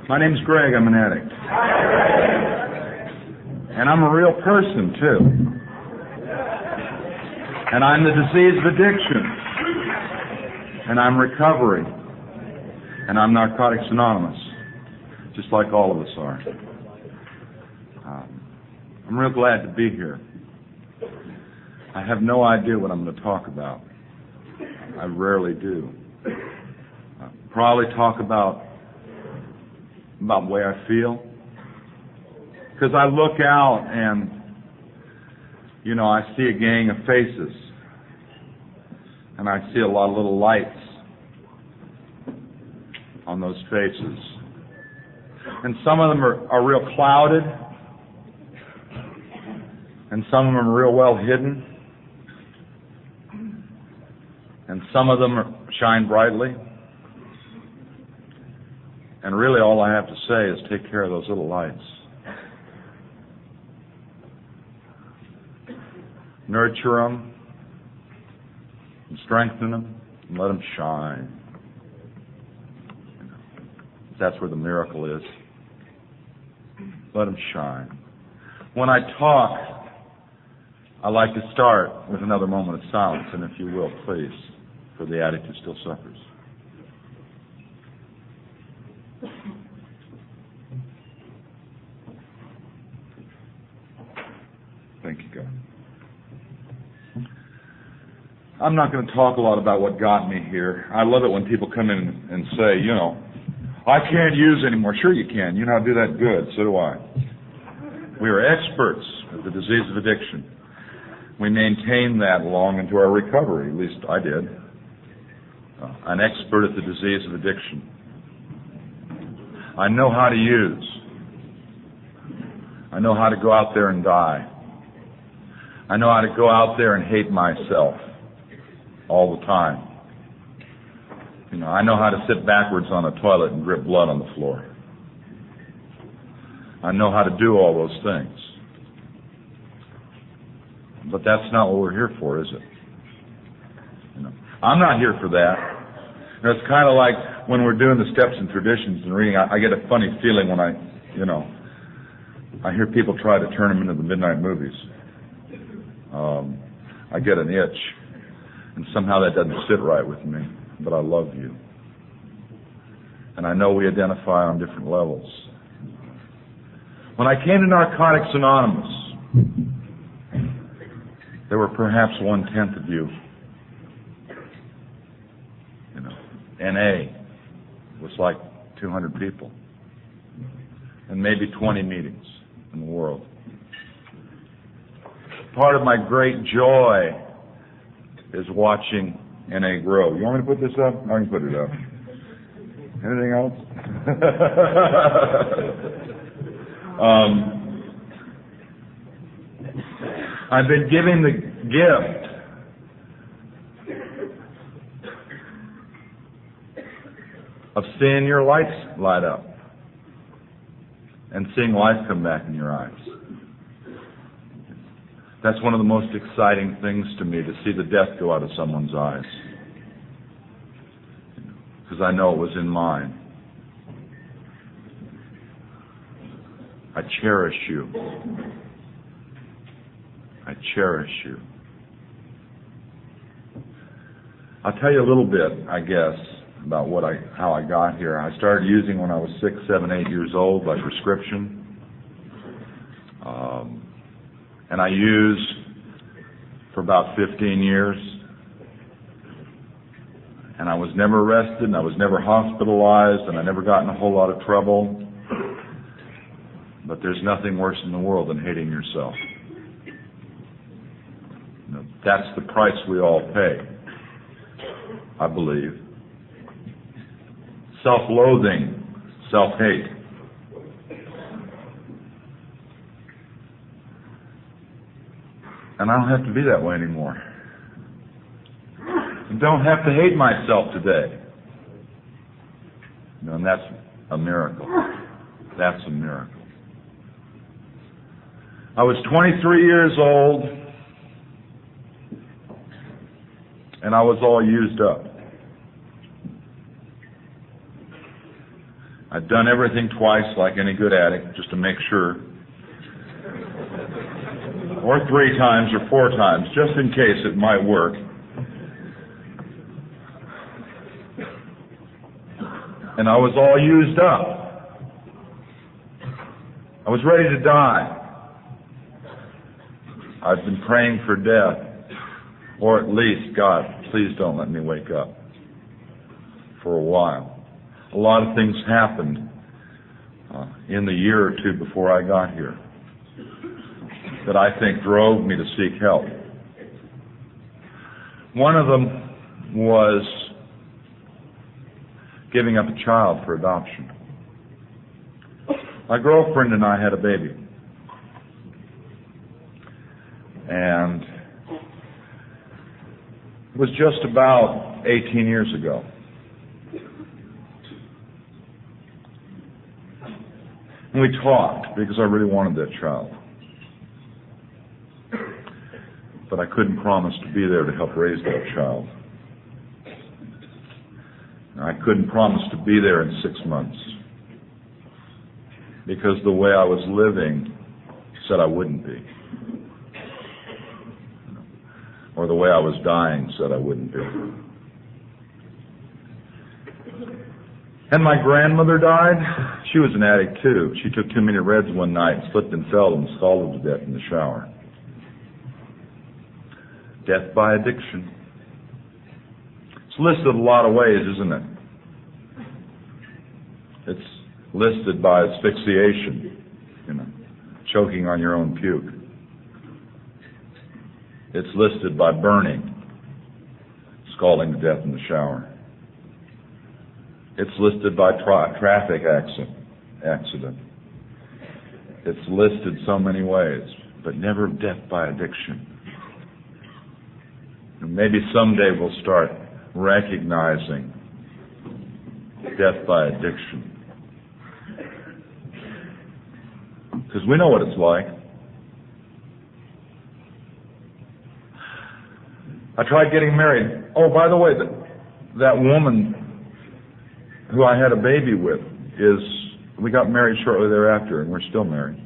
My name's Greg. I'm an addict. And I'm a real person, too. And I'm the disease of addiction. And I'm recovery. And I'm Narcotics Anonymous, just like all of us are. I'm real glad to be here. I have no idea what I'm going to talk about. I rarely do. Probably talk about the way I feel. Because I look out and, I see a gang of faces. And I see a lot of little lights on those faces. And some of them are real clouded. And some of them are real well hidden. And some of them shine brightly. And really all I have to say is take care of those little lights. Nurture them. And strengthen them. And let them shine. That's where the miracle is. Let them shine. When I talk, I like to start with another moment of silence, and if you will, please, for the addict who still suffers. Thank you, God. I'm not going to talk a lot about what got me here. I love it when people come in and say, I can't use anymore. Sure you can. You know how to do that good. So do I. We are experts at the disease of addiction. We maintain that long into our recovery. At least I did. An expert at the disease of addiction. I know how to use. I know how to go out there and die. I know how to go out there and hate myself all the time. I know how to sit backwards on a toilet and drip blood on the floor. I know how to do all those things. But that's not what we're here for, is it? I'm not here for that. It's kind of like when we're doing the steps and traditions and reading, I get a funny feeling when I hear people try to turn them into the midnight movies. I get an itch. And somehow that doesn't sit right with me. But I love you. And I know we identify on different levels. When I came to Narcotics Anonymous, there were perhaps 1/10 of you. NA was like 200 people. And maybe 20 meetings in the world. Part of my great joy is watching NA grow. You want me to put this up? I can put it up. Anything else? I've been given the gift of seeing your lights light up and seeing life come back in your eyes. That's one of the most exciting things to me, to see the death go out of someone's eyes. Because I know it was in mine. I cherish you. I cherish you. I'll tell you a little bit, I guess, about how I got here. I started using when I was 6, 7, 8 years old by prescription. And I used for about 15 years. And I was never arrested, and I was never hospitalized, and I never got in a whole lot of trouble. But there's nothing worse in the world than hating yourself. That's the price we all pay, I believe. Self-loathing, self-hate. And I don't have to be that way anymore. I don't have to hate myself today. And that's a miracle. That's a miracle. I was 23 years old, and I was all used up. I'd done everything twice like any good addict just to make sure, or 3 times or 4 times, just in case it might work. And I was all used up. I was ready to die. I've been praying for death, or at least, God, please don't let me wake up, for a while. A lot of things happened in the year or 2 before I got here that I think drove me to seek help. One of them was giving up a child for adoption. My girlfriend and I had a baby. And it was just about 18 years ago. And we talked because I really wanted that child. But I couldn't promise to be there to help raise that child. I couldn't promise to be there in 6 months because the way I was living said I wouldn't be. Or the way I was dying said I wouldn't be. And my grandmother died. She was an addict too. She took too many Reds one night, slipped and fell and scalded to death in the shower. Death by addiction. It's listed a lot of ways, isn't it? It's listed by asphyxiation, choking on your own puke. It's listed by burning, scalding to death in the shower. It's listed by traffic accident. It's listed so many ways, but never death by addiction. And maybe someday we'll start recognizing death by addiction. Because we know what it's like. I tried getting married. Oh, by the way, that woman who I had a baby with we got married shortly thereafter, and we're still married.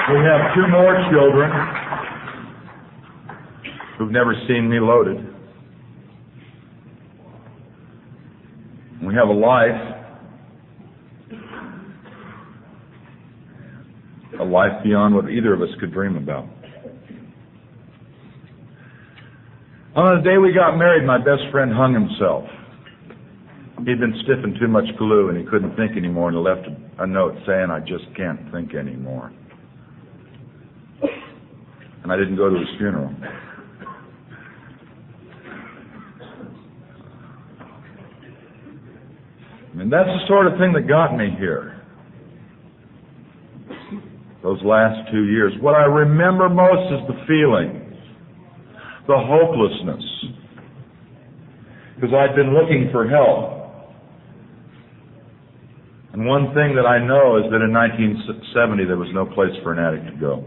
We have 2 more children who've never seen me loaded. We have a life beyond what either of us could dream about. On the day we got married, my best friend hung himself. He'd been stiffing too much glue and he couldn't think anymore, and he left a note saying, "I just can't think anymore." And I didn't go to his funeral. I mean, that's the sort of thing that got me here. Those last 2 years. What I remember most is the feeling, the hopelessness. Because I'd been looking for help. And one thing that I know is that in 1970 there was no place for an addict to go.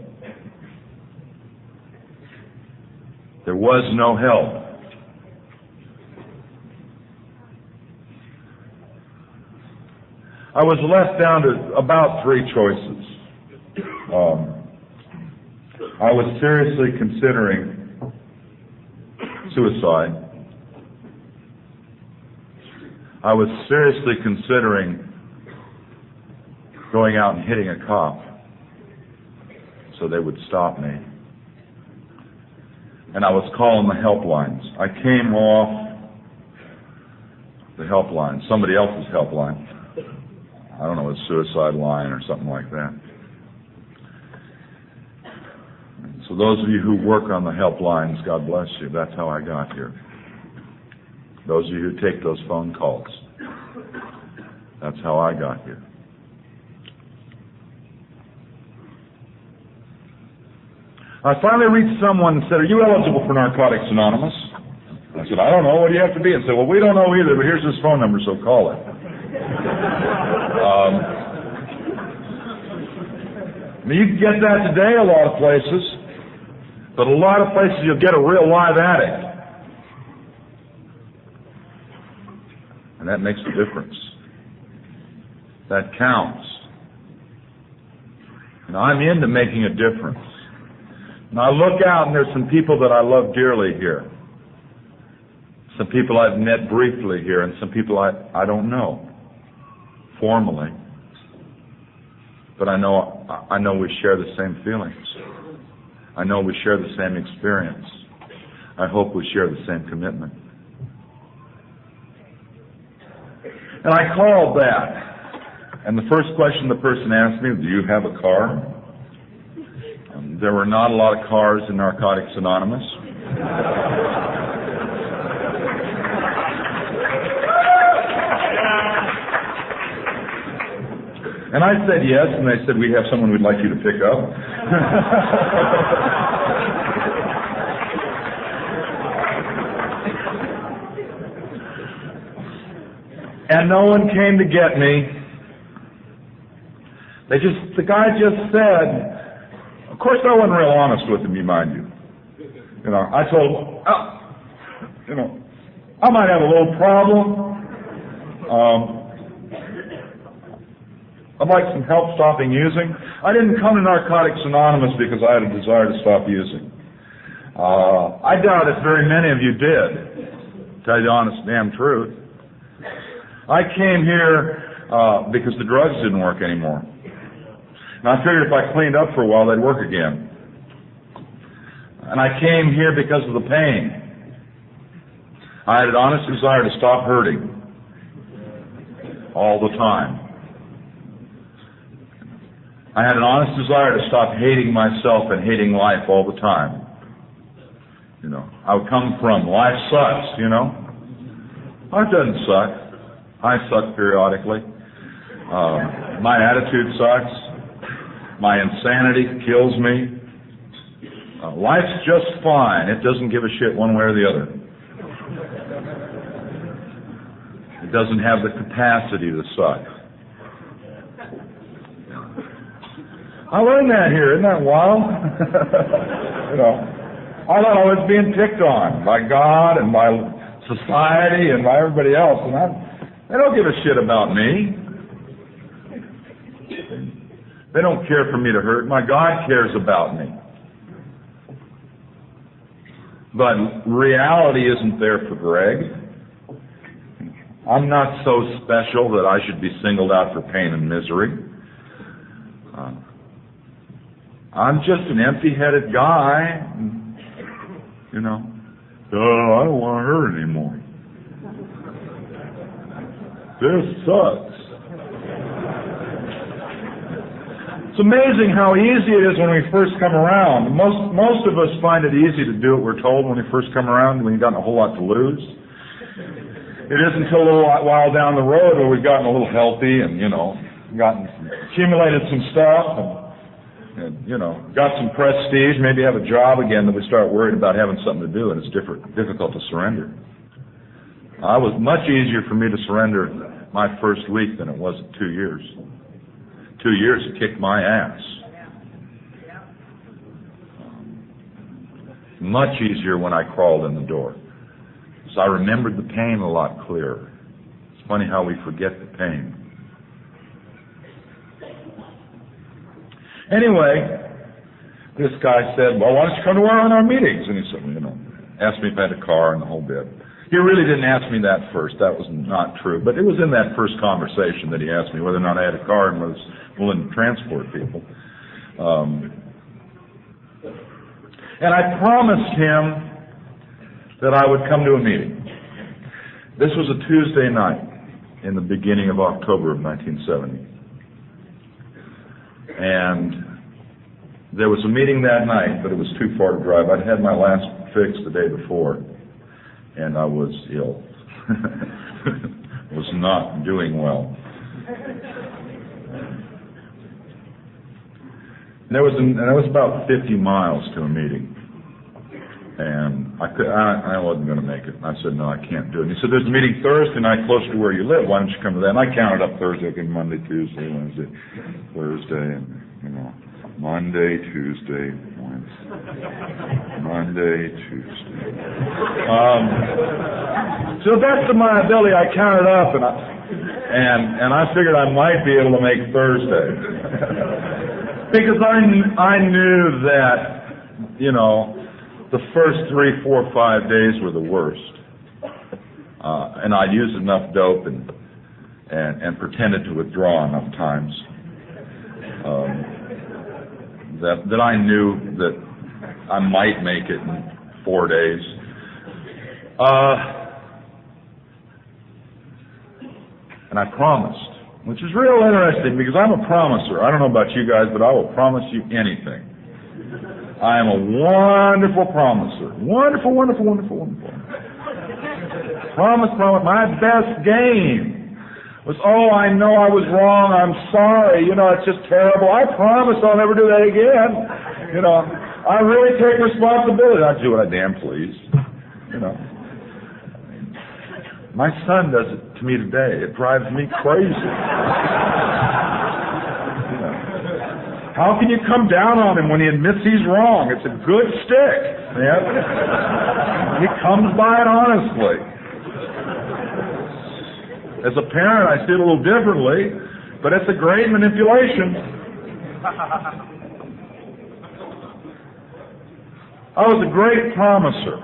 There was no help. I was left down to about 3 choices. I was seriously considering suicide. I was seriously considering going out and hitting a cop so they would stop me. And I was calling the helplines. I came off the helpline, somebody else's helpline. I don't know, a suicide line or something like that. So those of you who work on the helplines, God bless you. That's how I got here. Those of you who take those phone calls, that's how I got here. I finally reached someone and said, "Are you eligible for Narcotics Anonymous?" I said, "I don't know. What do you have to be?" And said, "Well, we don't know either, but here's this phone number, so call it." I mean, you can get that today a lot of places, but a lot of places you'll get a real live addict. And that makes a difference. That counts. And I'm into making a difference. And I look out and there's some people that I love dearly here. Some people I've met briefly here, and some people I don't know formally. But I know we share the same feelings. I know we share the same experience. I hope we share the same commitment. And I called that. And the first question the person asked me, do you have a car? There were not a lot of cars in Narcotics Anonymous. And I said yes, and they said, we have someone we'd like you to pick up. And no one came to get me. The guy just said, of course I wasn't real honest with him, you mind you. I told him, I might have a little problem. I'd like some help stopping using. I didn't come to Narcotics Anonymous because I had a desire to stop using. I doubt if very many of you did, to tell you the honest damn truth. I came here because the drugs didn't work anymore. And I figured if I cleaned up for a while, they'd work again. And I came here because of the pain. I had an honest desire to stop hurting all the time. I had an honest desire to stop hating myself and hating life all the time. I would come from, life sucks, Life doesn't suck. I suck periodically. My attitude sucks. My insanity kills me. Life's just fine. It doesn't give a shit one way or the other. It doesn't have the capacity to suck. I learned that here. Isn't that wild? I thought I was being picked on by God and by society and by everybody else, and they don't give a shit about me. They don't care for me to hurt. My God cares about me. But reality isn't there for Greg. I'm not so special that I should be singled out for pain and misery. I'm just an empty-headed guy. I don't want to hurt anymore. This sucks. It's amazing how easy it is when we first come around. Most of us find it easy to do what we're told when we first come around, when you've got a whole lot to lose. It isn't until a little while down the road where we've gotten a little healthy and, accumulated some stuff and got some prestige, maybe have a job again, that we start worried about having something to do, and it's difficult to surrender. It was much easier for me to surrender my first week than it was at 2 years. 2 years, it kicked my ass. Much easier when I crawled in the door. So I remembered the pain a lot clearer. It's funny how we forget the pain. Anyway, this guy said, well, why don't you come to one of our meetings? And he said, asked me if I had a car and the whole bit. He really didn't ask me that first. That was not true. But it was in that first conversation that he asked me whether or not I had a car and was willing to transport people. And I promised him that I would come to a meeting. This was a Tuesday night in the beginning of October of 1970. And there was a meeting that night, but it was too far to drive. I'd had my last fix the day before, and I was ill. Was not doing well. And there was about 50 miles to a meeting, and I wasn't going to make it. I said, no, I can't do it. And he said, there's a meeting Thursday night close to where you live. Why don't you come to that? And I counted up Thursday, Monday, Tuesday, Wednesday, Thursday, and Monday, Tuesday, Wednesday. Monday, Tuesday. To the best of my ability, I counted up, and I figured I might be able to make Thursday. Because I knew that, the first 3, 4, 5 days were the worst. And I'd used enough dope and pretended to withdraw enough times that I knew that I might make it in 4 days. And I promised, which is real interesting because I'm a promiser. I don't know about you guys, but I will promise you anything. I am a wonderful promiser. Wonderful, wonderful, wonderful, wonderful. Promise. My best game was, I know I was wrong. I'm sorry. It's just terrible. I promise I'll never do that again. I really take responsibility. I do what I damn please. My son does it to me today. It drives me crazy. How can you come down on him when he admits he's wrong? It's a good stick, man. He comes by it honestly. As a parent, I see it a little differently, but it's a great manipulation. I was a great promiser.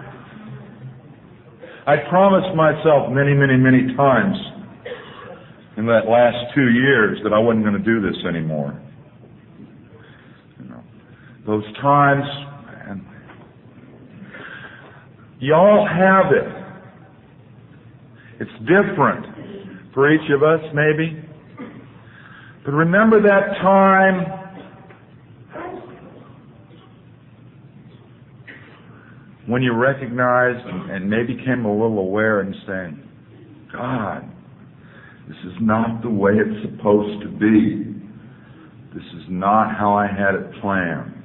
I promised myself many, many, many times in that last 2 years that I wasn't going to do this anymore. Those times, man, y'all have it. It's different for each of us, maybe. But remember that time when you recognized and maybe became a little aware and saying, God, this is not the way it's supposed to be. This is not how I had it planned.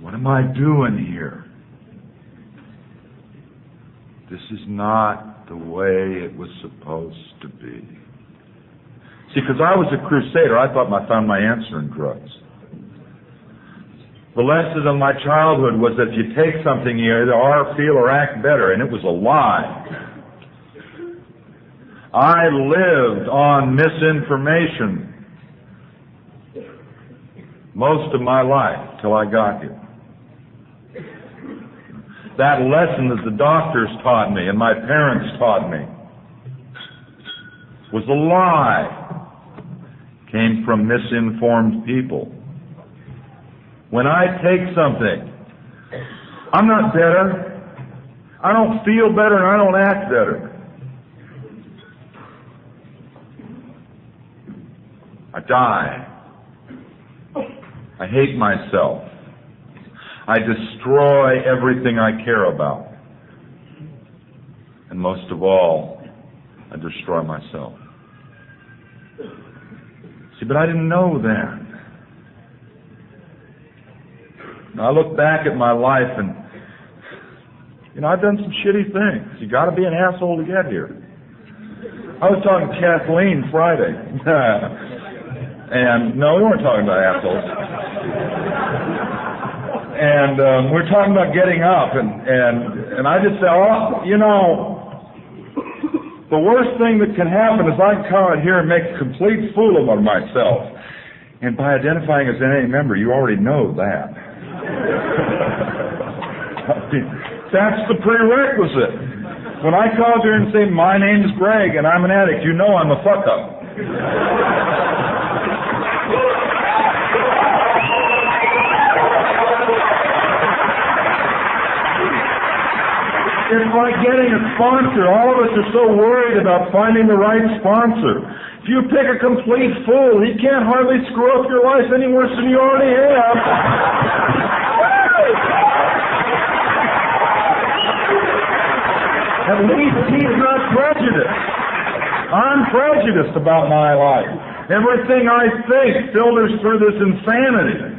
What am I doing here? This is not the way it was supposed to be. See, because I was a crusader, I thought I found my answer in drugs. The lesson of my childhood was that if you take something, you either are, feel, or act better, and it was a lie. I lived on misinformation most of my life till I got here. That lesson that the doctors taught me and my parents taught me was a lie. Came from misinformed people. When I take something, I'm not better. I don't feel better and I don't act better. I die. I hate myself. I destroy everything I care about. And most of all, I destroy myself. See, but I didn't know that. Now, I look back at my life and, I've done some shitty things. You got to be an asshole to get here. I was talking to Kathleen Friday. And, no, we weren't talking about assholes. And we're talking about getting up, and I just say, the worst thing that can happen is I can come out here and make a complete fool of myself. And by identifying as an AA member, you already know that. That's the prerequisite. When I come out here and say, my name's Greg and I'm an addict, you know I'm a fuck-up. It's like getting a sponsor. All of us are so worried about finding the right sponsor. If you pick a complete fool, he can't hardly screw up your life any worse than you already have. At least he's not prejudiced. I'm prejudiced about my life. Everything I think filters through this insanity.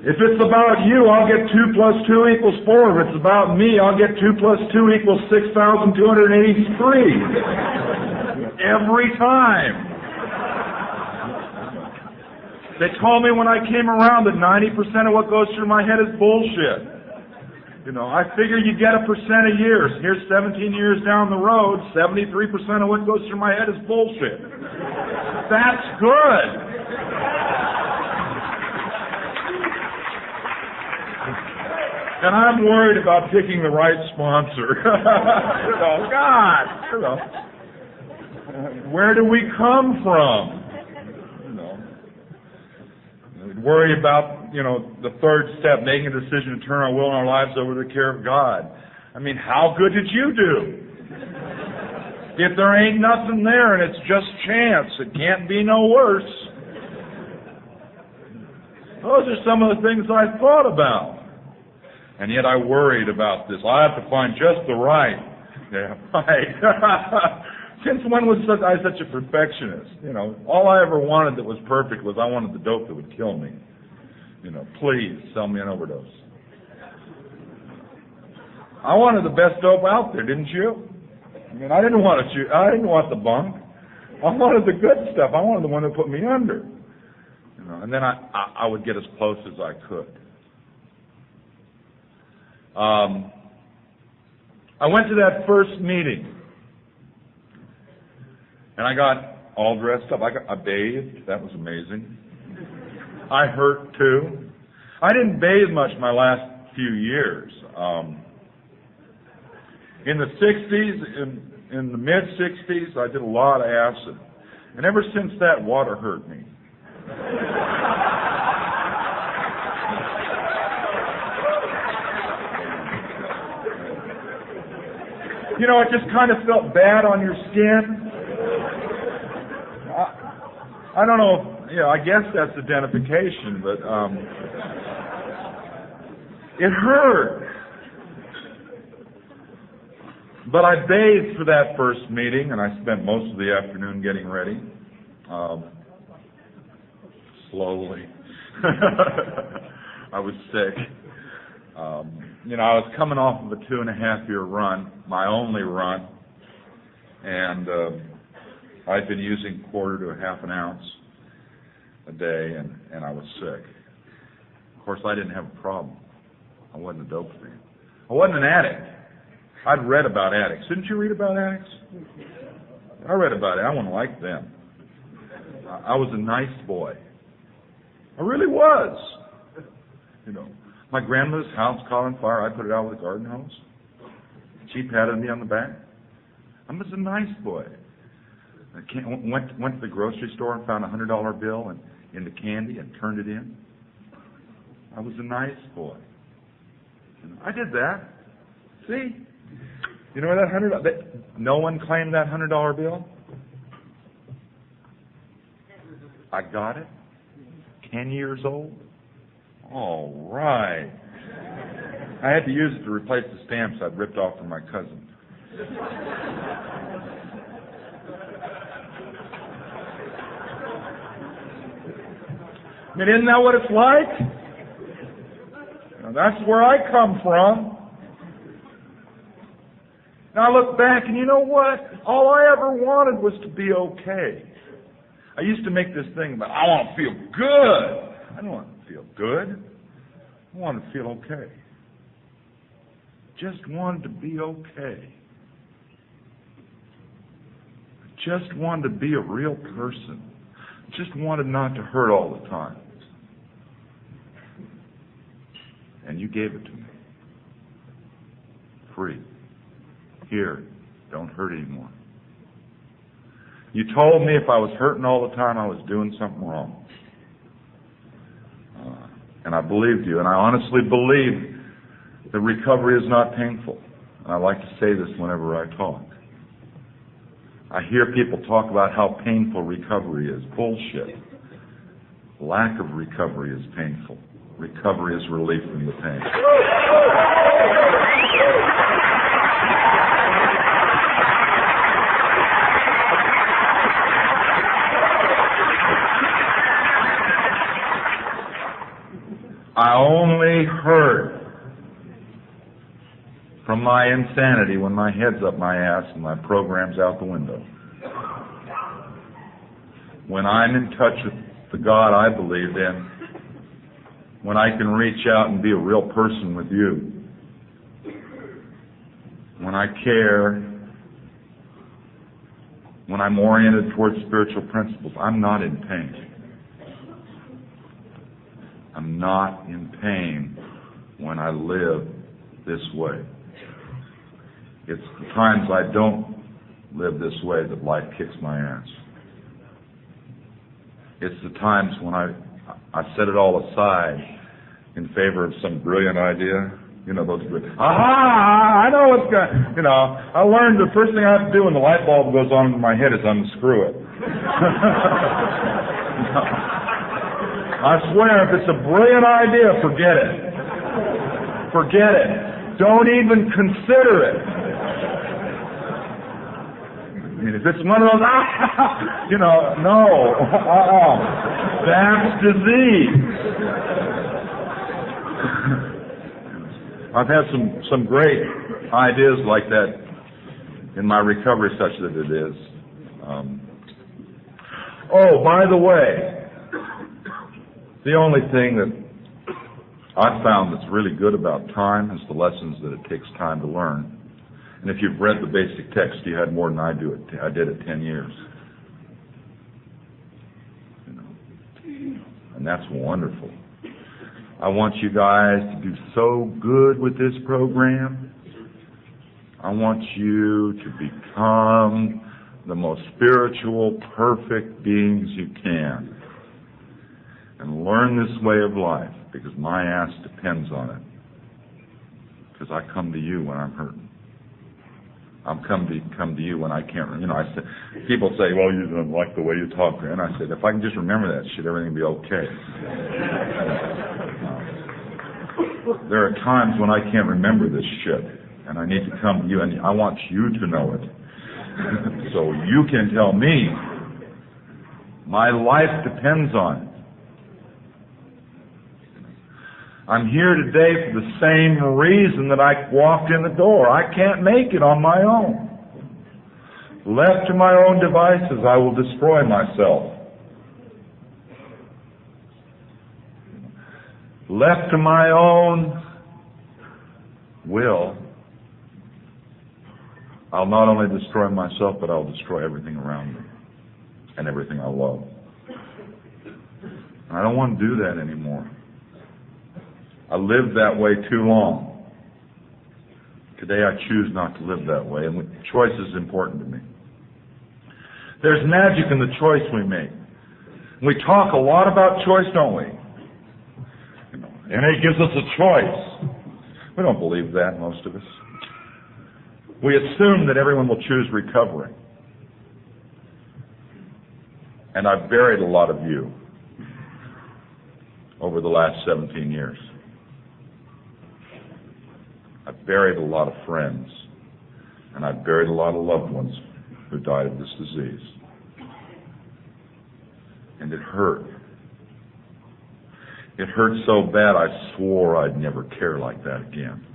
If it's about you, I'll get 2 plus 2 equals 4. If it's about me, I'll get 2 plus 2 equals 6,283. Every time. They told me when I came around that 90% of what goes through my head is bullshit. I figure you get 1% a year. Here's 17 years down the road, 73% of what goes through my head is bullshit. That's good. And I'm worried about picking the right sponsor. God. Where do we come from? Worry about, the third step, making a decision to turn our will and our lives over to the care of God. I mean, how good did you do? If there ain't nothing there and it's just chance, it can't be no worse. Those are some of the things I thought about. And yet I worried about this. I have to find just the right. Yeah, right. Since when was I such a perfectionist? All I ever wanted that was perfect was I wanted the dope that would kill me. Please sell me an overdose. I wanted the best dope out there, didn't you? I didn't want the bunk. I wanted the good stuff. I wanted the one that put me under. And then I would get as close as I could. I went to that first meeting. And I got all dressed up. I bathed. That was amazing. I hurt too. I didn't bathe much my last few years. In the 60s, in the mid-60s, I did a lot of acid. And ever since that, water hurt me. It just kind of felt bad on your skin. I don't know, I guess that's identification, but it hurt. But I bathed for that first meeting, and I spent most of the afternoon getting ready. Slowly. I was sick. I was coming off of a 2.5-year run, my only run, and I'd been using 1/4 to 1/2 ounce a day, and I was sick. Of course, I didn't have a problem. I wasn't a dope fiend. I wasn't an addict. I'd read about addicts. Didn't you read about addicts? I read about it. I wasn't like them. I was a nice boy. I really was. My grandmother's house caught on fire. I put it out with a garden hose. She patted me on the back. I was a nice boy. I went to the grocery store and found a $100 bill in the candy and turned it in. I was a nice boy. I did that. See? You know that $100? No one claimed that $100 bill. I got it. 10 years old. All right. I had to use it to replace the stamps I'd ripped off from my cousin. Isn't that what it's like? That's where I come from. Now I look back and you know what? All I ever wanted was to be okay. I used to make this thing about, I want to feel good. I don't want to feel good. I want to feel okay. Just wanted to be okay. Just wanted to be a real person. Just wanted not to hurt all the time. And you gave it to me. Free. Here, don't hurt anymore. You told me if I was hurting all the time, I was doing something wrong. And I believed you, and I honestly believe that recovery is not painful. And I like to say this whenever I talk. I hear people talk about how painful recovery is. Bullshit. Lack of recovery is painful. Recovery is relief from the pain. I only heard from my insanity when my head's up my ass and my program's out the window. When I'm in touch with the God I believe in when I can reach out and be a real person with you. When I care, when I'm oriented towards spiritual principles, I'm not in pain. I'm not in pain when I live this way. It's the times I don't live this way that life kicks my ass. It's the times when I set it all aside in favor of some brilliant idea. You know, those good, aha, I know what's going, you know, I learned the first thing I have to do when the light bulb goes on in my head is unscrew it. I swear, if it's a brilliant idea, forget it. Forget it. Don't even consider it. I mean, if it's one of those, you know, no, that's disease. I've had some great ideas like that in my recovery, such that it is. Oh, by the way, the only thing that I've found that's really good about time is the lessons that it takes time to learn. And if you've read the basic text, you had more than I do. I did it 10 years. You know, and that's wonderful. I want you guys to do so good with this program. I want you to become the most spiritual, perfect beings you can. And learn this way of life, because my ass depends on it. Because I come to you when I'm hurting. I'm come to you when I can't. You know, I said, people say, "Well, you don't like the way you talk," and I said, "If I can just remember that shit, everything will be okay." There are times when I can't remember this shit, and I need to come to you, and I want you to know it, so you can tell me. My life depends on it. I'm here today for the same reason that I walked in the door. I can't make it on my own. Left to my own devices, I will destroy myself. Left to my own will, I'll not only destroy myself, but I'll destroy everything around me and everything I love. And I don't want to do that anymore. I lived that way too long. Today I choose not to live that way, and choice is important to me. There's magic in the choice we make. We talk a lot about choice, don't we? You know, and it gives us a choice. We don't believe that, most of us. We assume that everyone will choose recovery. And I've buried a lot of you over the last 17 years. I've buried a lot of friends, and I've buried a lot of loved ones who died of this disease. And it hurt. It hurt so bad I swore I'd never care like that again.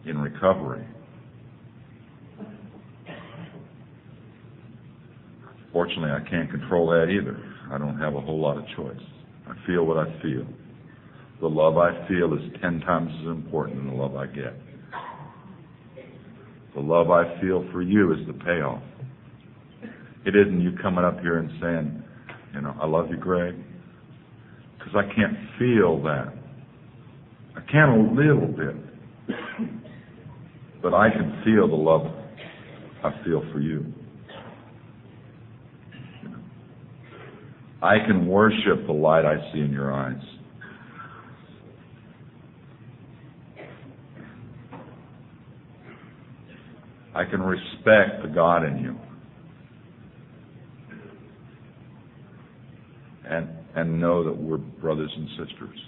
In recovery. Fortunately, I can't control that either. I don't have a whole lot of choice. I feel what I feel. The love I feel is 10 times as important than the love I get. The love I feel for you is the payoff. It isn't you coming up here and saying, you know, I love you, Greg. Because I can't feel that. I can a little bit. But I can feel the love I feel for you. You know, I can worship the light I see in your eyes. I can respect the God in you. And know that we're brothers and sisters.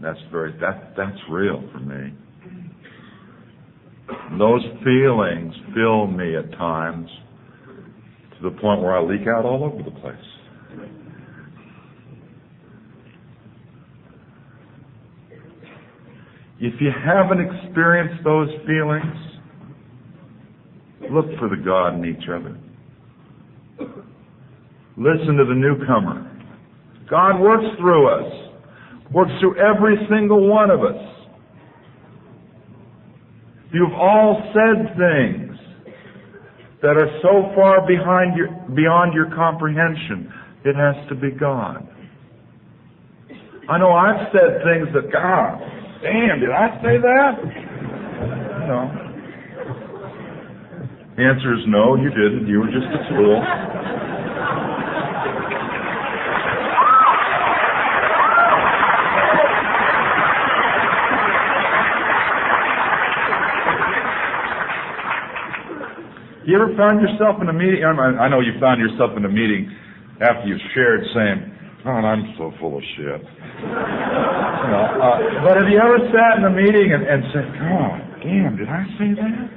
That's real for me. Those feelings fill me at times to the point where I leak out all over the place. If you haven't experienced those feelings, Look for the God in each other. Listen to the newcomer. God works through us. Works through every single one of us. You've all said things that are so far beyond your comprehension. It has to be God. I know I've said things that, God, damn, did I say that? No. The answer is no, you didn't. You were just a fool. You ever found yourself in a meeting? I know you found yourself in a meeting after you've shared saying, God, I'm so full of shit. But have you ever sat in a meeting and said, God, damn, did I say that?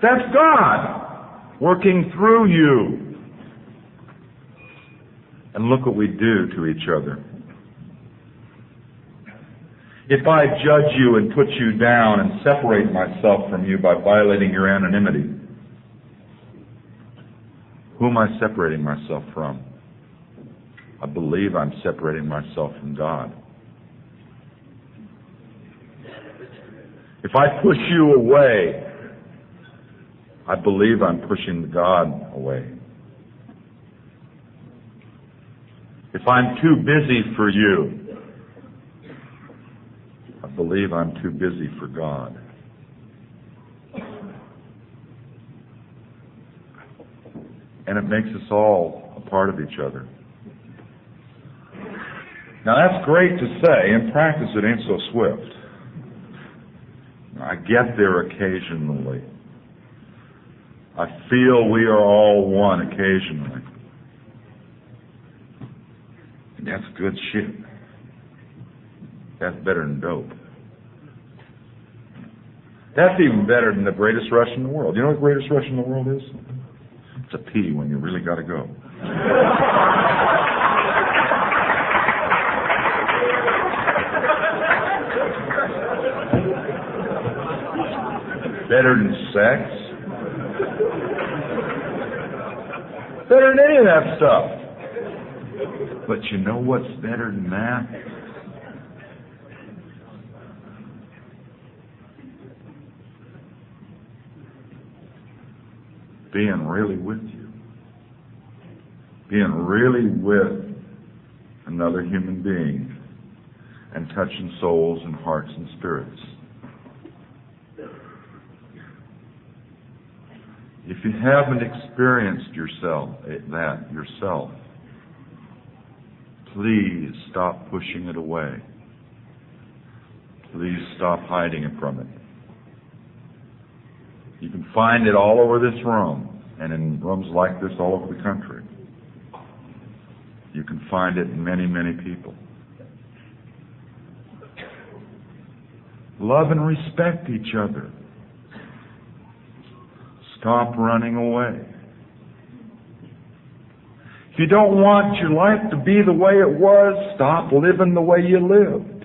That's God working through you. And look what we do to each other. If I judge you and put you down and separate myself from you by violating your anonymity, who am I separating myself from? I believe I'm separating myself from God. If I push you away, I believe I'm pushing God away. If I'm too busy for you, I believe I'm too busy for God. And it makes us all a part of each other. Now that's great to say. In practice it ain't so swift. I get there occasionally. I feel we are all one occasionally. And that's good shit. That's better than dope. That's even better than the greatest rush in the world. You know what the greatest rush in the world is? It's a pee when you really got to go. Better than sex. Better than any of that stuff. But you know what's better than that? Being really with you. Being really with another human being and touching souls and hearts and spirits. If you haven't experienced that yourself, please stop pushing it away. Please stop hiding it from it. You can find it all over this room, and in rooms like this all over the country. You can find it in many, many people. Love and respect each other. Stop running away. If you don't want your life to be the way it was, stop living the way you lived.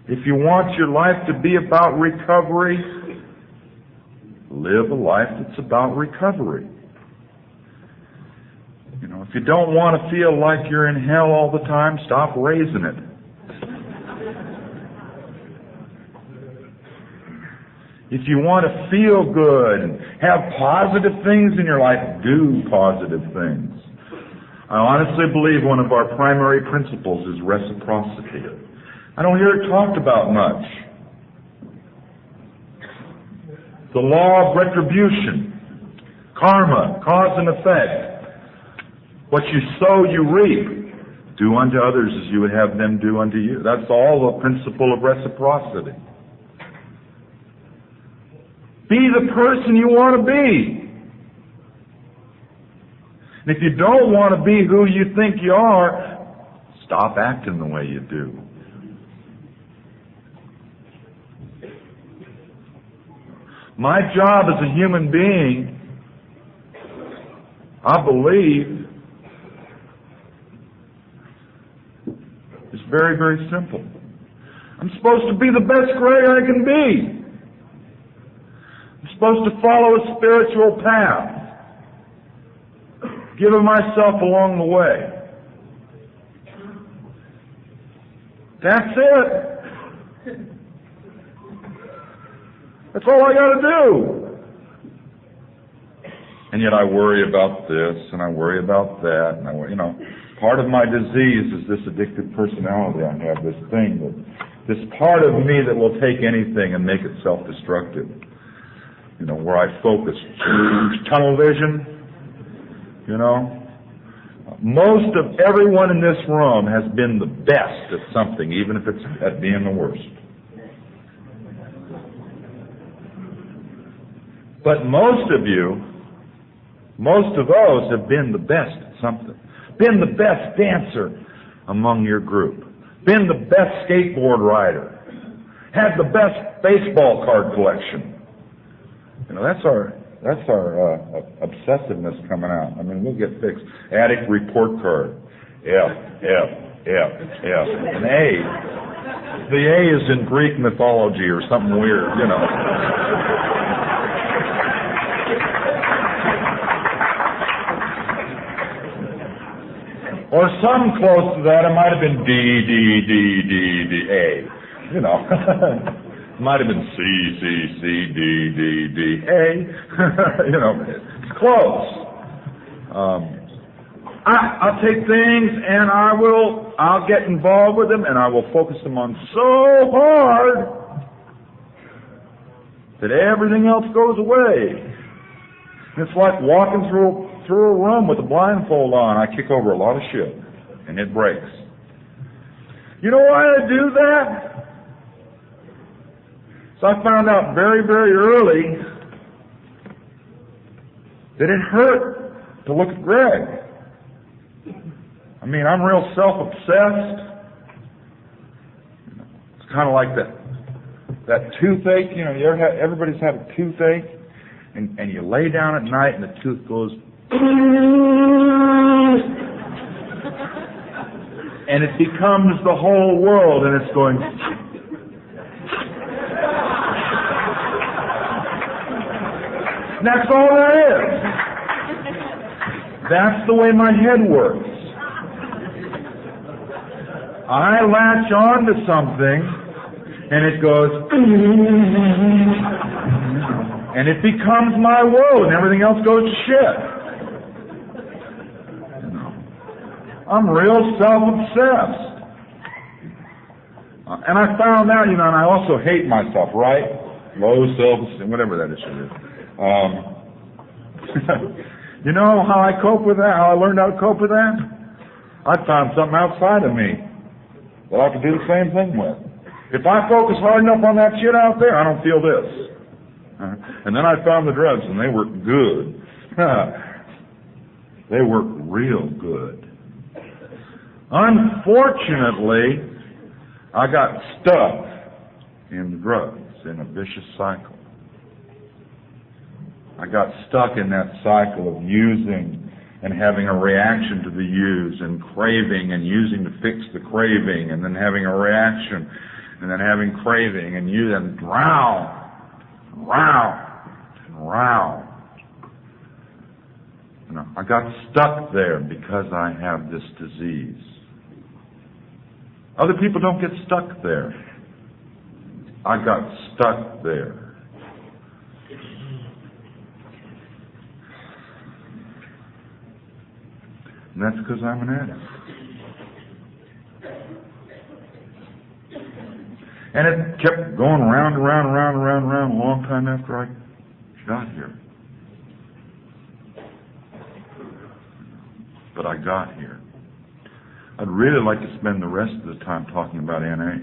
If you want your life to be about recovery, live a life that's about recovery. If you don't want to feel like you're in hell all the time, stop raising it. If you want to feel good and have positive things in your life, do positive things. I honestly believe one of our primary principles is reciprocity. I don't hear it talked about much. The law of retribution, karma, cause and effect. What you sow, you reap. Do unto others as you would have them do unto you. That's all the principle of reciprocity. Be the person you want to be. And if you don't want to be who you think you are, stop acting the way you do. My job as a human being, I believe, is very, very simple. I'm supposed to be the best Greg I can be. I'm supposed to follow a spiritual path, giving myself along the way. That's it. That's all I got to do. And yet I worry about this, and I worry about that, and I worry, part of my disease is this addictive personality I have, this thing, this part of me that will take anything and make it self-destructive. Where I focus, tunnel vision, Most of everyone in this room has been the best at something, even if it's at being the worst. But most of those have been the best at something. Been the best dancer among your group. Been the best skateboard rider. Had the best baseball card collection. That's our obsessiveness coming out. I mean, we'll get fixed. Addict report card. F, F, F, F. An A. The A is in Greek mythology or something weird, Or some close to that. It might have been D, D, D, D, D, A. Might have been C, C, C, D, D, D, A. It's close. I'll take things and I'll get involved with them and I will focus them on so hard that everything else goes away. It's like walking through a room with a blindfold on. I kick over a lot of shit and it breaks. You know why I do that? So I found out very, very early that it hurt to look at Greg. I mean, I'm real self-obsessed. It's kind of like that toothache. Everybody's had a toothache, and you lay down at night and the tooth goes, and it becomes the whole world, and it's going. That's all there is. That's the way my head works. I latch on to something, and it goes, and it becomes my world, and everything else goes to shit. I'm real self-obsessed. And I found out, and I also hate myself, right? Low self-esteem, whatever that issue is. You know how I cope with that? How I learned how to cope with that? I found something outside of me that I could do the same thing with. If I focus hard enough on that shit out there, I don't feel this. And then I found the drugs, and they work good. They work real good. Unfortunately, I got stuck in the drugs, in a vicious cycle. I got stuck in that cycle of using and having a reaction to the use, and craving and using to fix the craving, and then having a reaction, and then having craving, and you then round, and round. I got stuck there because I have this disease. Other people don't get stuck there. I got stuck there. And that's because I'm an addict. And it kept going round and round and round and round and round a long time after I got here. But I got here. I'd really like to spend the rest of the time talking about NA.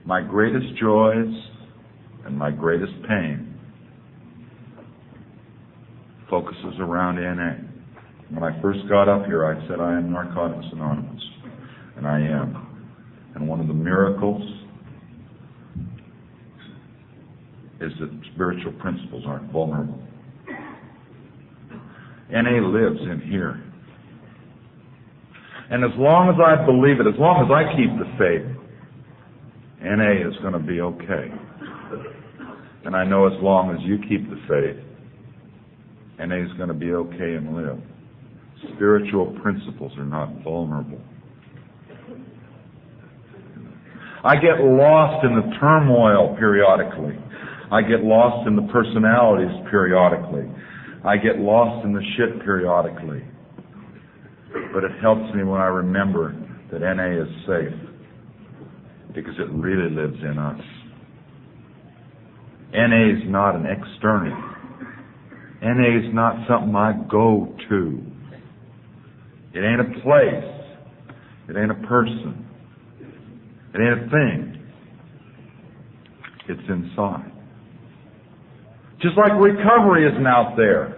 My greatest joys and my greatest pain focuses around NA. When I first got up here, I said I am Narcotics Anonymous, and I am. And one of the miracles is that spiritual principles aren't vulnerable. NA lives in here. And as long as I believe it, as long as I keep the faith, NA is going to be okay. And I know as long as you keep the faith, NA is going to be okay and live. Spiritual principles are not vulnerable. I get lost in the turmoil periodically. I get lost in the personalities periodically. I get lost in the shit periodically. But it helps me when I remember that NA is safe, because it really lives in us. NA is not an external. NA is not something I go to. It ain't a place. It ain't a person. It ain't a thing. It's inside. Just like recovery isn't out there.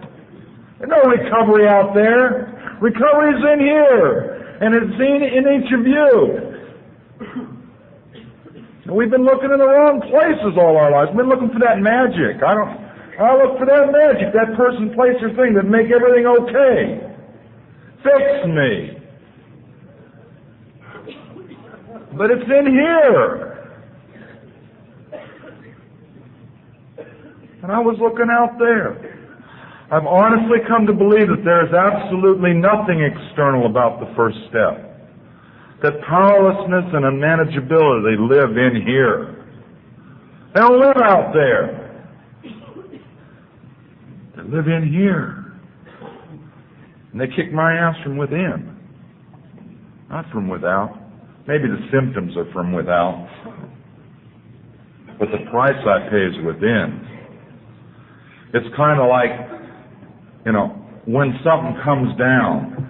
There's no recovery out there. Recovery is in here. And it's in each of you. We've been looking in the wrong places all our lives. We've been looking for that magic. I look for that magic, that person, place, or thing that make everything okay. Fix me. But it's in here. And I was looking out there. I've honestly come to believe that there is absolutely nothing external about the first step. That powerlessness and unmanageability live in here. They don't live out there. They live in here. And they kick my ass from within. Not from without. Maybe the symptoms are from without. But the price I pay is within. It's kind of like, when something comes down.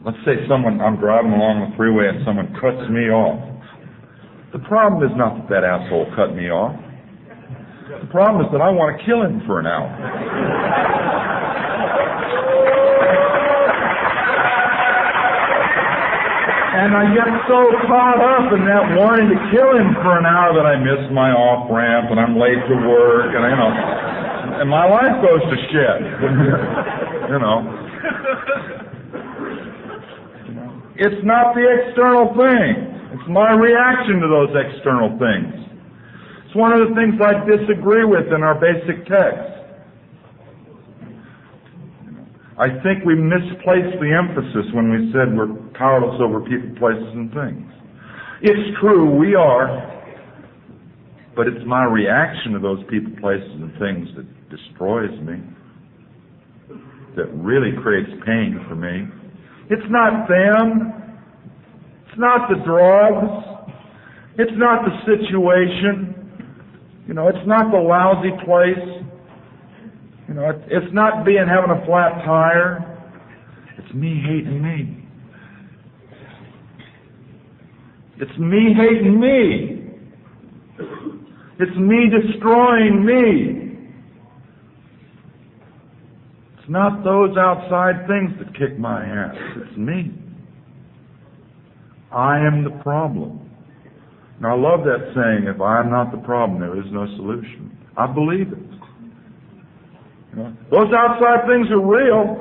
Let's say I'm driving along the freeway and someone cuts me off. The problem is not that asshole cut me off. The problem is that I want to kill him for an hour. And I get so caught up in that wanting to kill him for an hour that I miss my off-ramp and I'm late to work and, and my life goes to shit. It's not the external thing. It's my reaction to those external things. It's one of the things I disagree with in our basic text. I think we misplaced the emphasis when we said we're powerless over people, places, and things. It's true, we are, but it's my reaction to those people, places, and things that destroys me, that really creates pain for me. It's not them. It's not the drugs. It's not the situation. It's not the lousy place. It's not having a flat tire. It's me hating me. It's me hating me. It's me destroying me. It's not those outside things that kick my ass. It's me. I am the problem. And I love that saying, if I am not the problem, there is no solution. I believe it. Those outside things are real,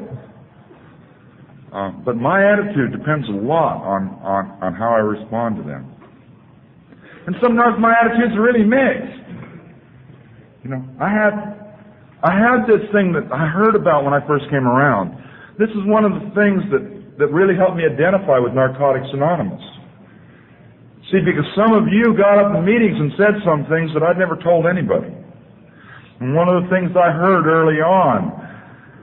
but my attitude depends a lot on how I respond to them. And sometimes my attitudes are really mixed. I had this thing that I heard about when I first came around. This is one of the things that really helped me identify with Narcotics Anonymous. See, because some of you got up in meetings and said some things that I'd never told anybody. And one of the things I heard early on,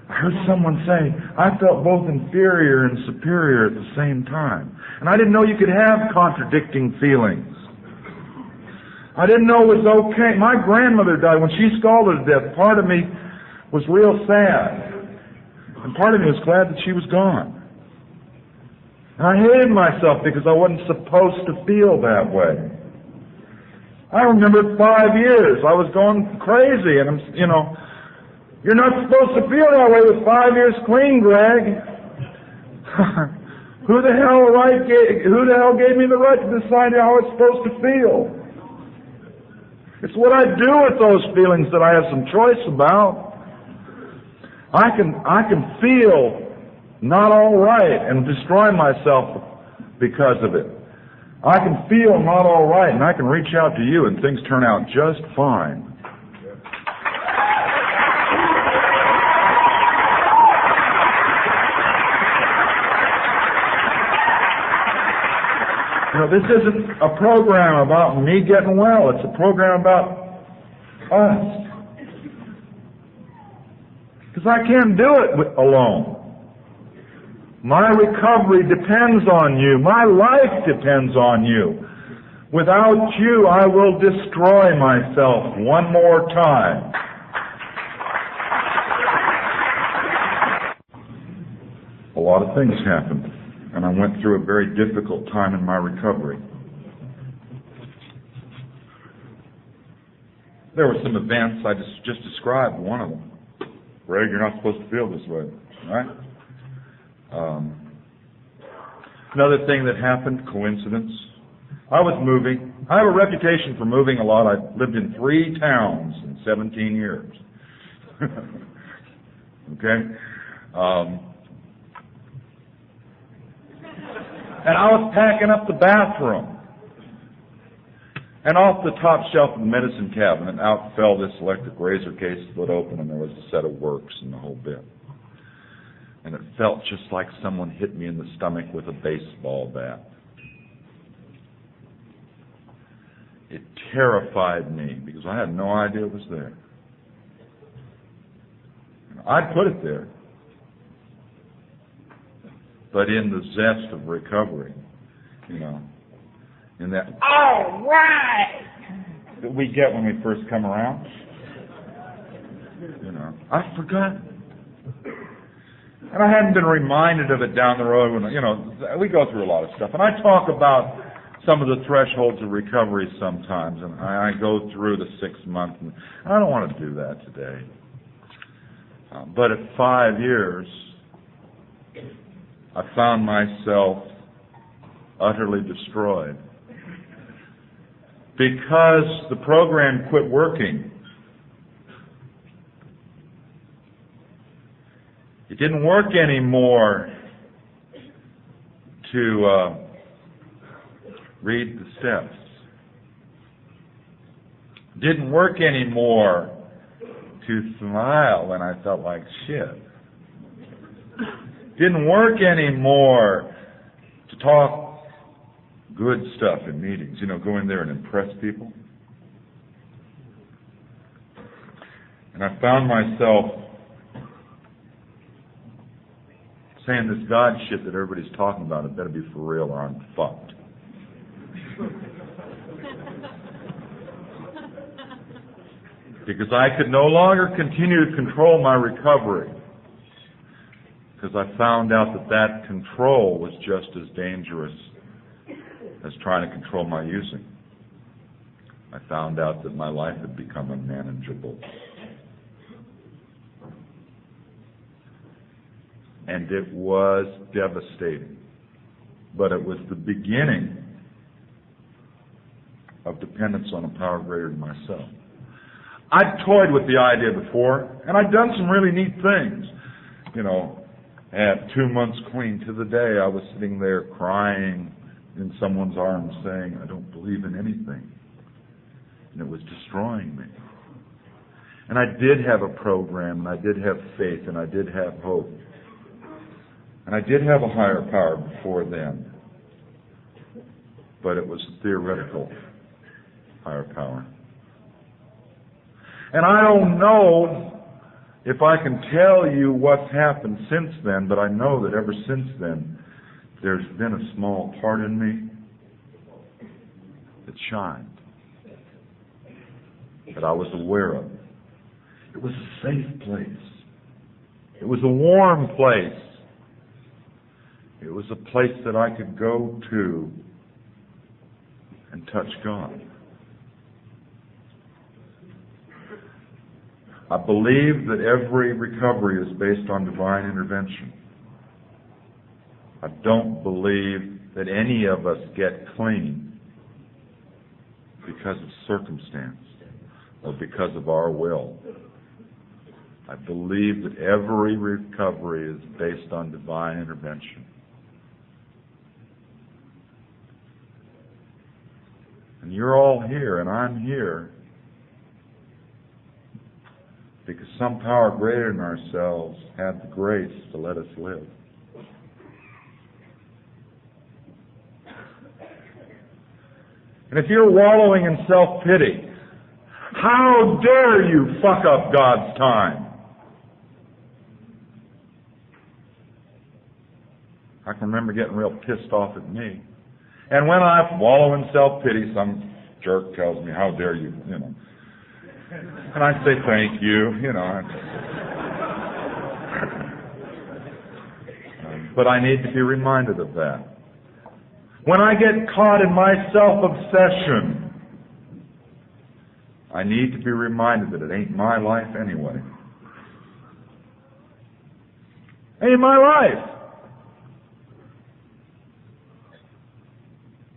I heard someone say, I felt both inferior and superior at the same time. And I didn't know you could have contradicting feelings. I didn't know it was okay. My grandmother died. When she scalded to death, part of me was real sad. And part of me was glad that she was gone. And I hated myself because I wasn't supposed to feel that way. I remember 5 years. I was going crazy, and you're not supposed to feel that way with 5 years clean, Greg. Who the hell gave me the right to decide how it's supposed to feel? It's what I do with those feelings that I have some choice about. I can feel not all right and destroy myself because of it. I can feel not all right, and I can reach out to you, and things turn out just fine. You know, this isn't a program about me getting well. It's a program about us. Because I can't do it alone. My recovery depends on you. My life depends on you. Without you, I will destroy myself one more time. A lot of things happened, and I went through a very difficult time in my recovery. There were some events, I just described one of them. Greg, you're not supposed to feel this way, right? Another thing that happened, coincidence. I was moving. I have a reputation for moving a lot. I've lived in 3 towns in 17 years. Okay? And I was packing up the bathroom. And off the top shelf of the medicine cabinet, out fell this electric razor case, split open, and there was a set of works and the whole bit. And it felt just like someone hit me in the stomach with a baseball bat. It terrified me because I had no idea it was there. I'd put it there. But in the zest of recovery, you know, in that, all right, that we get when we first come around, you know, I forgot. And I hadn't been reminded of it down the road when, you know, we go through a lot of stuff. And I talk about some of the thresholds of recovery sometimes, and I go through the 6 months, and I don't want to do that today. But at 5 years, I found myself utterly destroyed because the program quit working. It didn't work anymore to read the steps. It didn't work anymore to smile when I felt like shit. It didn't work anymore to talk good stuff in meetings, you know, go in there and impress people. And I found myself saying this God shit that everybody's talking about, it better be for real or I'm fucked. Because I could no longer continue to control my recovery. Because I found out that that control was just as dangerous as trying to control my using. I found out that my life had become unmanageable. And it was devastating. But it was the beginning of dependence on a power greater than myself. I'd toyed with the idea before, and I'd done some really neat things. You know, at 2 months clean to the day, I was sitting there crying in someone's arms saying, I don't believe in anything. And it was destroying me. And I did have a program, and I did have faith, and I did have hope. And I did have a higher power before then. But it was a theoretical higher power. And I don't know if I can tell you what's happened since then, but I know that ever since then, there's been a small part in me that shined, that I was aware of. It was a safe place. It was a warm place. It was a place that I could go to and touch God. I believe that every recovery is based on divine intervention. I don't believe that any of us get clean because of circumstance or because of our will. I believe that every recovery is based on divine intervention. And you're all here, and I'm here because some power greater than ourselves had the grace to let us live. And if you're wallowing in self-pity, how dare you fuck up God's time? I can remember getting real pissed off at me. And when I wallow in self-pity, some jerk tells me, how dare you, And I say, thank you, But I need to be reminded of that. When I get caught in my self-obsession, I need to be reminded that it ain't my life anyway. Ain't my life.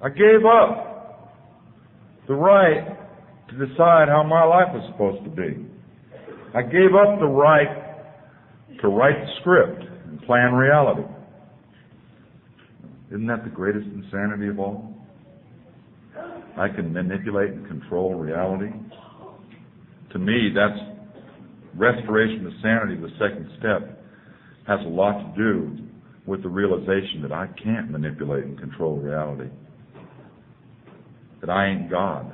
I gave up the right to decide how my life was supposed to be. I gave up the right to write the script and plan reality. Isn't that the greatest insanity of all? I can manipulate and control reality. To me, that's restoration to sanity, the second step, has a lot to do with the realization that I can't manipulate and control reality. That I ain't God.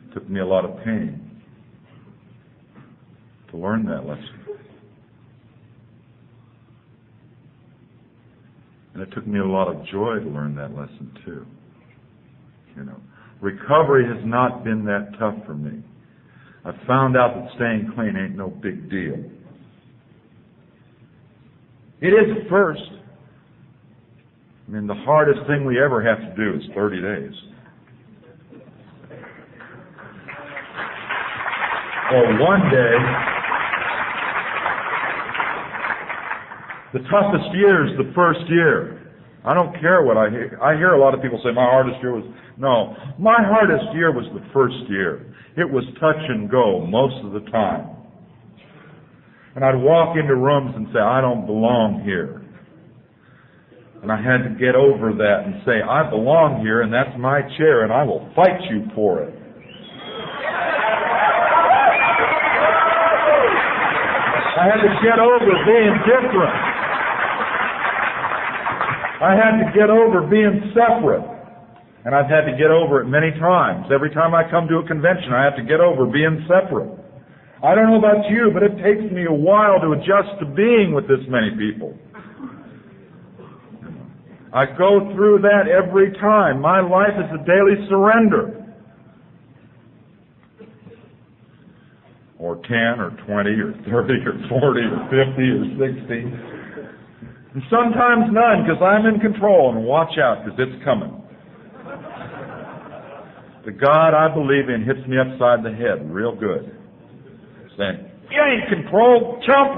It took me a lot of pain to learn that lesson. And it took me a lot of joy to learn that lesson too. Recovery has not been that tough for me. I found out that staying clean ain't no big deal. It is at first. The hardest thing we ever have to do is 30 days. Or one day. The toughest year is the first year. I don't care what I hear. I hear a lot of people say, my hardest year was... No, my hardest year was the first year. It was touch and go most of the time. And I'd walk into rooms and say, I don't belong here. And I had to get over that and say, I belong here and that's my chair and I will fight you for it. I had to get over being different. I had to get over being separate. And I've had to get over it many times. Every time I come to a convention, I have to get over being separate. I don't know about you, but it takes me a while to adjust to being with this many people. I go through that every time. My life is a daily surrender. Or 10 or 20 or 30 or 40 or 50 or 60. And sometimes none, because I'm in control, and watch out, because it's coming. The God I believe in hits me upside the head real good, saying, you ain't controlled, chump!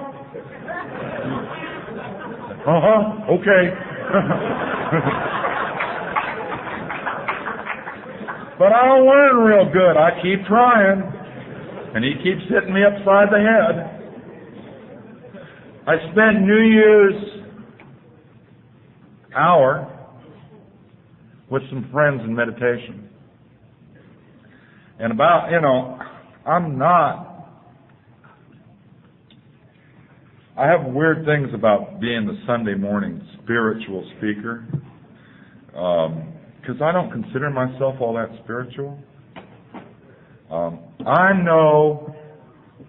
Okay. But I don't learn real good. I keep trying, and he keeps hitting me upside the head. I spent New Year's hour with some friends in meditation. And I have weird things about being the Sunday morning spiritual speaker, because I don't consider myself all that spiritual. I know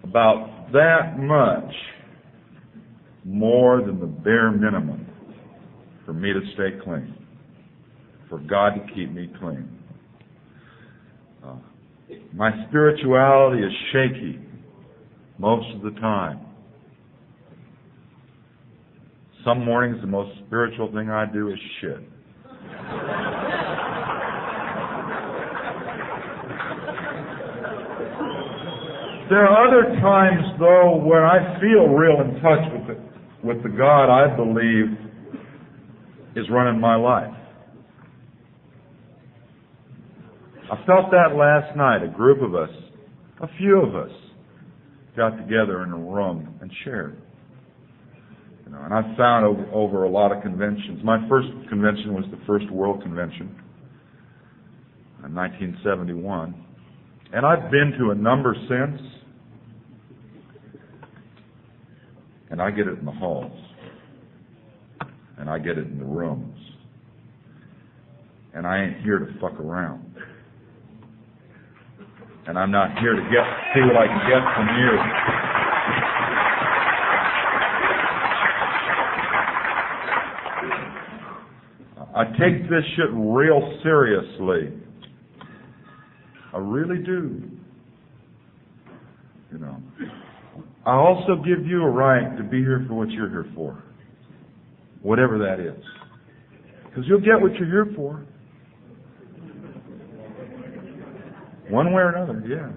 about that much more than the bare minimum for me to stay clean, for God to keep me clean. My spirituality is shaky most of the time. Some mornings the most spiritual thing I do is shit. There are other times, though, where I feel real in touch with the God I believe is running my life. I felt that last night. A group of us, A few of us got together in a room and shared. And I found over a lot of conventions. My first convention was the First World Convention in 1971. And I've been to a number since. And I get it in the halls. And I get it in the rooms. And I ain't here to fuck around. And I'm not here to see what I can get from you. I take this shit real seriously. I really do. I also give you a right to be here for what you're here for. Whatever that is. Because you'll get what you're here for. One way or another, yeah.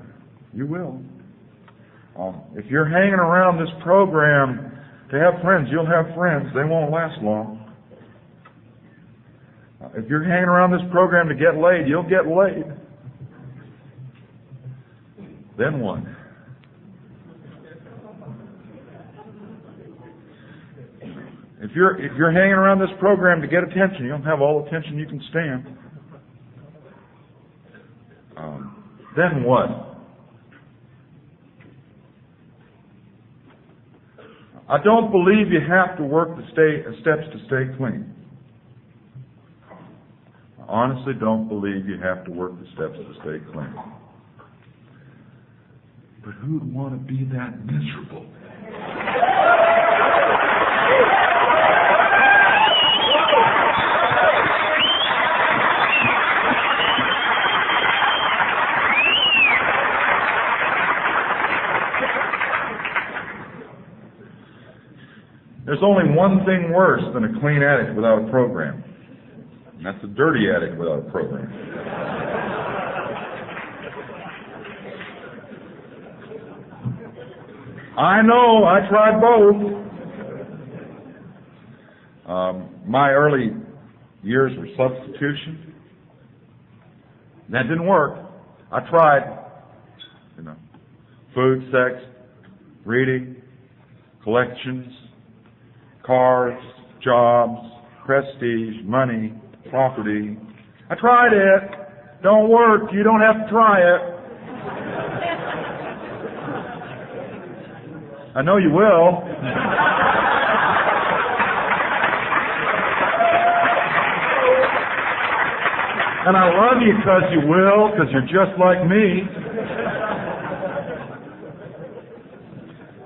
You will. If you're hanging around this program to have friends, you'll have friends. They won't last long. If you're hanging around this program to get laid, you'll get laid. Then what? If you're hanging around this program to get attention, you'll have all the attention you can stand. Then what? I don't believe you have to work the steps to stay clean. I honestly don't believe you have to work the steps to stay clean. But who'd want to be that miserable? There's only one thing worse than a clean addict without a program. And that's a dirty addict without a program. I know, I tried both. My early years were substitution. That didn't work. I tried, food, sex, reading, collections, cars, jobs, prestige, money, property. I tried it. Don't work. You don't have to try it. I know you will. And I love you because you will, because you're just like me.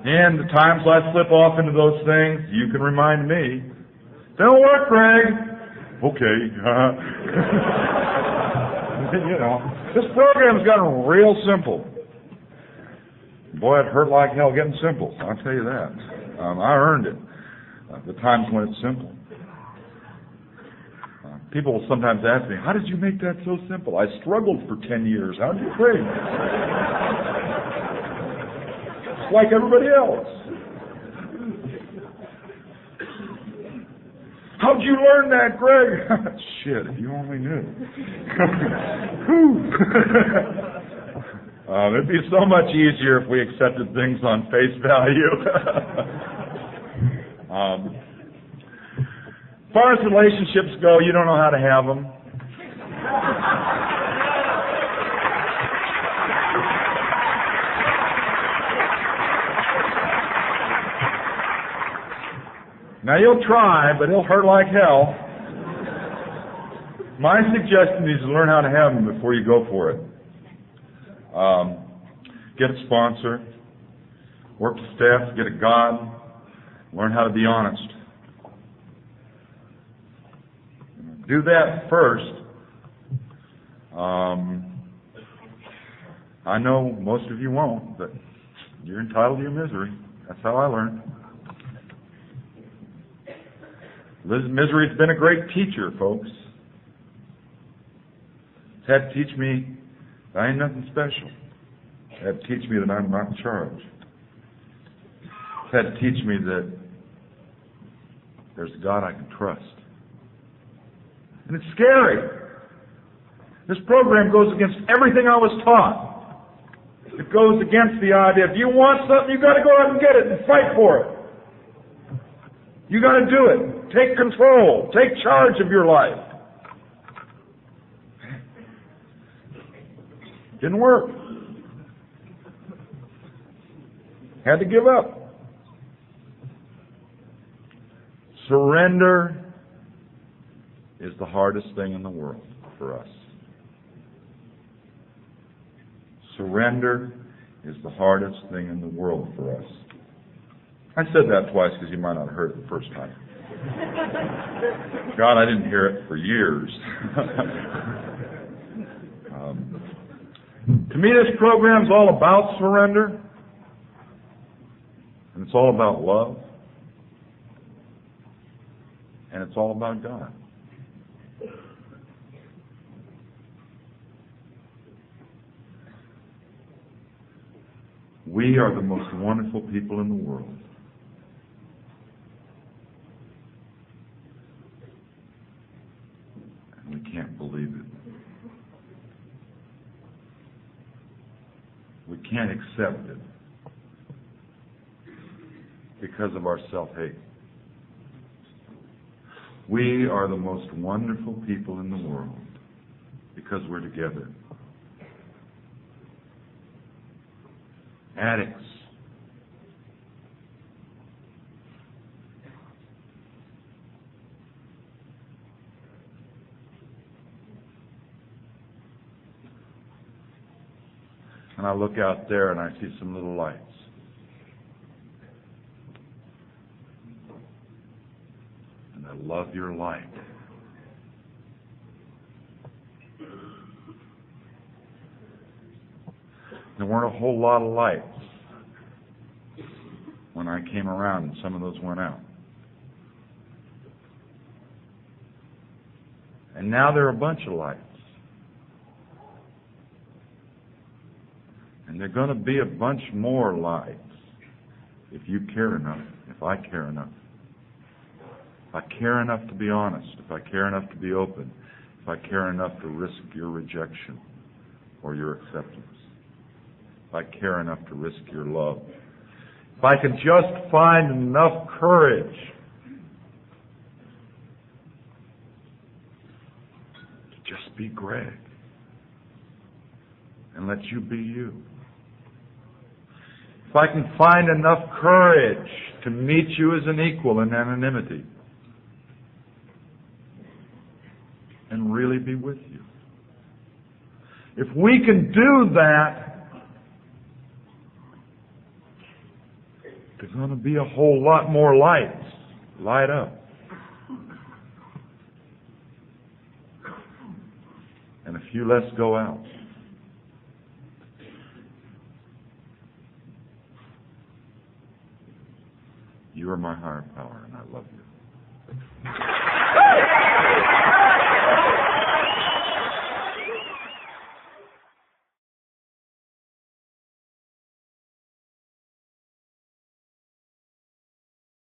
And the times I slip off into those things, you can remind me. Don't work, Greg. Okay. This program's gotten real simple. Boy, it hurt like hell getting simple. I'll tell you that. I earned it. The times when it's simple. People will sometimes ask me, how did you make that so simple? I struggled for 10 years. How did you think? Like everybody else. How'd you learn that, Greg? Shit, if you only knew. It'd be so much easier if we accepted things on face value. As far as relationships go, you don't know how to have them. Now you'll try, but it'll hurt like hell. My suggestion is to learn how to have them before you go for it. Get a sponsor, work the steps, get a God, learn how to be honest. Do that first. I know most of you won't, but you're entitled to your misery. That's how I learned. Misery's been a great teacher, folks. It's had to teach me that I ain't nothing special. It's had to teach me that I'm not in charge. It's had to teach me that there's a God I can trust. And it's scary. This program goes against everything I was taught. It goes against the idea. If you want something, you got to go out and get it and fight for it. You got to do it. Take control. Take charge of your life. Didn't work. Had to give up. Surrender is the hardest thing in the world for us. Surrender is the hardest thing in the world for us. I said that twice because you might not have heard it the first time. God, I didn't hear it for years. To me, this program's all about surrender. And it's all about love. And it's all about God. We are the most wonderful people in the world. And we can't believe it. We can't accept it because of our self-hate. We are the most wonderful people in the world because we're together. Addicts. And I look out there and I see some little lights. And I love your light. There weren't a whole lot of lights when I came around, and some of those went out. And now there are a bunch of lights. And there are going to be a bunch more lights if you care enough, if I care enough. If I care enough to be honest, if I care enough to be open, if I care enough to risk your rejection or your acceptance. If I care enough to risk your love. If I can just find enough courage to just be Greg and let you be you. If I can find enough courage to meet you as an equal in anonymity and really be with you. If we can do that, there's going to be a whole lot more lights light up. And a few less go out. You are my higher power, and I love you.